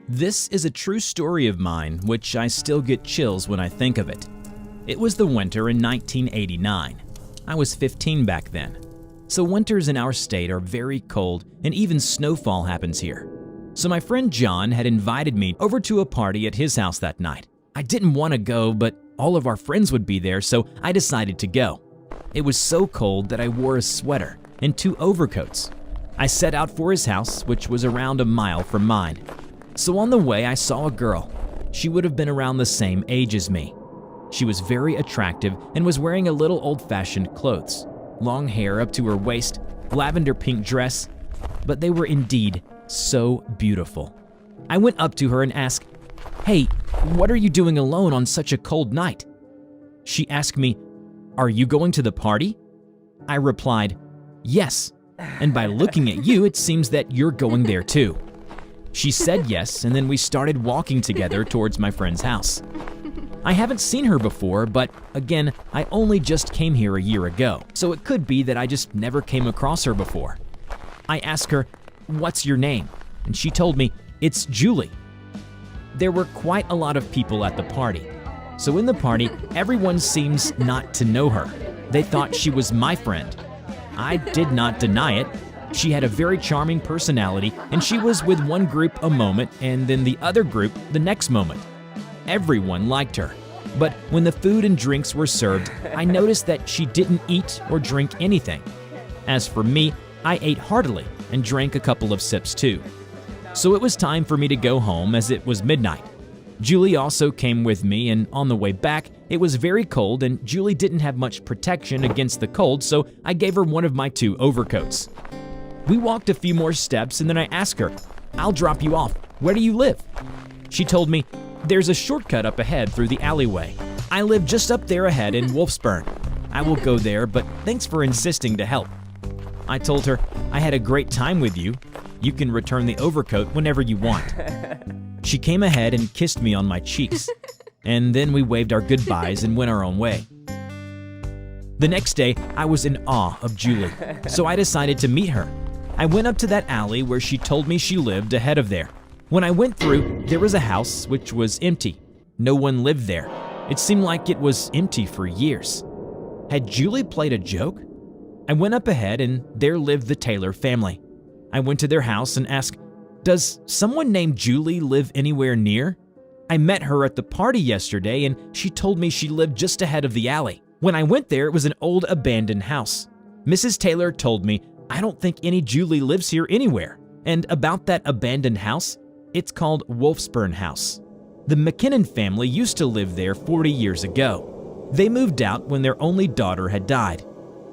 This is a true story of mine, which I still get chills when I think of it. It was the winter in 1989. I was 15 back then. So winters in our state are very cold and even snowfall happens here. So my friend John had invited me over to a party at his house that night. I didn't want to go, but all of our friends would be there, so I decided to go. It was so cold that I wore a sweater and 2 overcoats. I set out for his house, which was around a mile from mine. So on the way, I saw a girl. She would have been around the same age as me. She was very attractive and was wearing a little old-fashioned clothes. Long hair up to her waist, lavender pink dress, but they were indeed so beautiful. I went up to her and asked, "Hey, what are you doing alone on such a cold night?" She asked me, "Are you going to the party?" I replied, "Yes, and by looking at you, it seems that you're going there too." She said yes, and then we started walking together towards my friend's house. I haven't seen her before, but again, I only just came here a year ago, so it could be that I just never came across her before. I asked her, "What's your name?" And she told me, "It's Julie." There were quite a lot of people at the party. So in the party, everyone seems not to know her. They thought she was my friend. I did not deny it. She had a very charming personality, and she was with one group a moment and then the other group the next moment. Everyone liked her. But when the food and drinks were served, I noticed that she didn't eat or drink anything. As for me, I ate heartily and drank a couple of sips too. So it was time for me to go home as it was midnight. Julie also came with me, and on the way back, it was very cold and Julie didn't have much protection against the cold, so I gave her one of my 2 overcoats. We walked a few more steps and then I asked her, "I'll drop you off. Where do you live?" She told me, "There's a shortcut up ahead through the alleyway. I live just up there ahead in Wolfsburn. I will go there, but thanks for insisting to help." I told her, "I had a great time with you. You can return the overcoat whenever you want." She came ahead and kissed me on my cheeks, and then we waved our goodbyes and went our own way. The next day, I was in awe of Julie, so I decided to meet her. I went up to that alley where she told me she lived ahead of there. When I went through, there was a house which was empty. No one lived there. It seemed like it was empty for years. Had Julie played a joke? I went up ahead and there lived the Taylor family. I went to their house and asked, "Does someone named Julie live anywhere near?" I met her at the party yesterday and she told me she lived just ahead of the alley. When I went there, it was an old abandoned house. Mrs. Taylor told me, "I don't think any Julie lives here anywhere." And about that abandoned house, it's called Wolfsburn House. The McKinnon family used to live there 40 years ago. They moved out when their only daughter had died.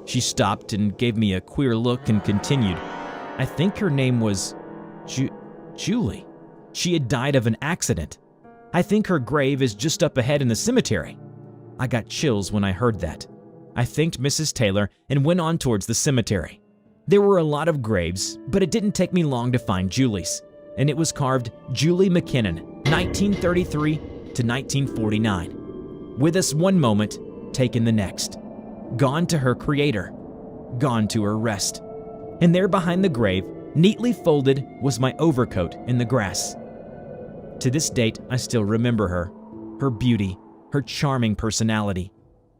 She stopped and gave me a queer look and continued, "I think her name was Julie. She had died of an accident. I think her grave is just up ahead in the cemetery." I got chills when I heard that. I thanked Mrs. Taylor and went on towards the cemetery. There were a lot of graves, but it didn't take me long to find Julie's, and it was carved Julie McKinnon, 1933 to 1949. With us one moment, taken the next. Gone to her creator, gone to her rest. And there behind the grave, neatly folded, was my overcoat in the grass. To this date, I still remember her beauty, her charming personality.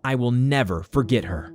I will never forget her.